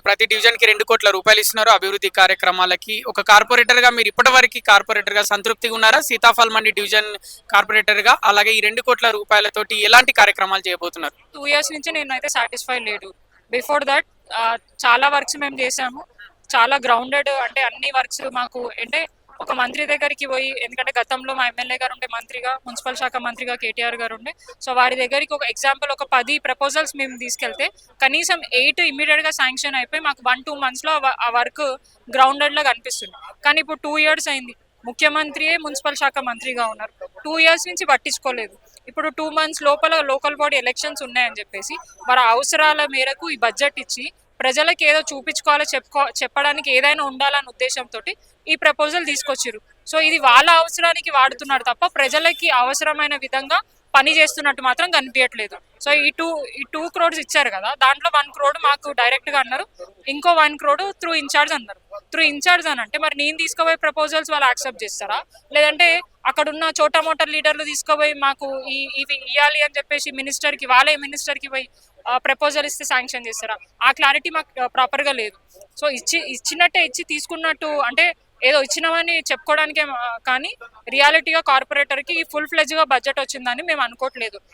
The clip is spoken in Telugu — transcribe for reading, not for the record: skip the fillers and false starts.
ప్రతి డివిజన్ కి 2 కోట్ల రూపాయలు ఇస్తున్నారు అభివృద్ధి కార్యక్రమాలకి. ఒక కార్పొరేటర్ గా మీరు ఇప్పటివరకు కార్పొరేటర్ గా సంతృప్తిగా ఉన్నారా? సీతాఫల్ మండి డివిజన్ కార్పొరేటర్ గా అలాగే ఈ 2 కోట్ల రూపాయలతోటి ఎలాంటి కార్యక్రమాలు చేయబోతున్నారు? 2 years నుంచి నేనైతే సాటిస్ఫై లేదు. బిఫోర్ దట్ చాలా వర్క్స్ మేము చేసాము. చాలా గ్రౌండెడ్, అంటే అన్ని వర్క్స్ మాకు అంటే ఒక మంత్రి దగ్గరికి పోయి, ఎందుకంటే గతంలో మా ఎమ్మెల్యే గారు ఉండే మంత్రిగా, మున్సిపల్ శాఖ మంత్రిగా కేటీఆర్ గారు ఉండే. సో వారి దగ్గరికి ఒక ఎగ్జాంపుల్ ఒక 10 ప్రపోజల్స్ మేము తీసుకెళ్తే కనీసం 8 ఇమీడియట్ గా శాంక్షన్ అయిపోయి మాకు 1-2 months లో ఆ వర్క్ గ్రౌండెడ్ లా కనిపిస్తుంది. కానీ ఇప్పుడు 2 years అయింది. ముఖ్యమంత్రియే మున్సిపల్ శాఖ మంత్రిగా ఉన్నారు. 2 years నుంచి పట్టించుకోలేదు. ఇప్పుడు 2 months లోపల లోకల్ బాడీ ఎలక్షన్స్ ఉన్నాయని చెప్పేసి వారి అవసరాల మేరకు ఈ బడ్జెట్ ఇచ్చి ప్రజలకు ఏదో చూపించుకోవాలో చెప్పడానికి ఏదైనా ఉండాలన్న ఉద్దేశంతో ఈ ప్రపోజల్ తీసుకొచ్చారు. సో ఇది వాళ్ళ అవసరానికి వాడుతున్నారు తప్ప ప్రజలకి అవసరమైన విధంగా పని చేస్తున్నట్టు మాత్రం కనిపించట్లేదు. సో ఈ 2 crores ఇచ్చారు కదా, దాంట్లో 1 crore మాకు డైరెక్ట్ గా అన్నారు, ఇంకో 1 crore త్రూ ఇన్ఛార్జ్ అన్నారు. త్రూ ఇన్ఛార్జ్ అని అంటే మరి నేను తీసుకుపోయే ప్రపోజల్స్ వాళ్ళు యాక్సెప్ట్ చేస్తారా, లేదంటే అక్కడ ఉన్న చోటా మోటార్ లీడర్లు తీసుకుపోయి మాకు ఇవి ఇవ్వాలి అని చెప్పేసి వాళ్ళే మినిస్టర్ కి పోయి ప్రపోజల్ ఇస్తే శాంక్షన్ చేస్తారా? ఆ క్లారిటీ మాకు ప్రాపర్ గా లేదు. సో ఇచ్చినట్టే ఇచ్చి తీసుకున్నట్టు అంటే ఏదో ఇచ్చినామని చెప్పుకోవడానికే కానీ రియాలిటీగా కార్పొరేటర్ కి ఫుల్ ఫ్లెజ్ గా బడ్జెట్ వచ్చిందని మేము అనుకోవట్లేదు.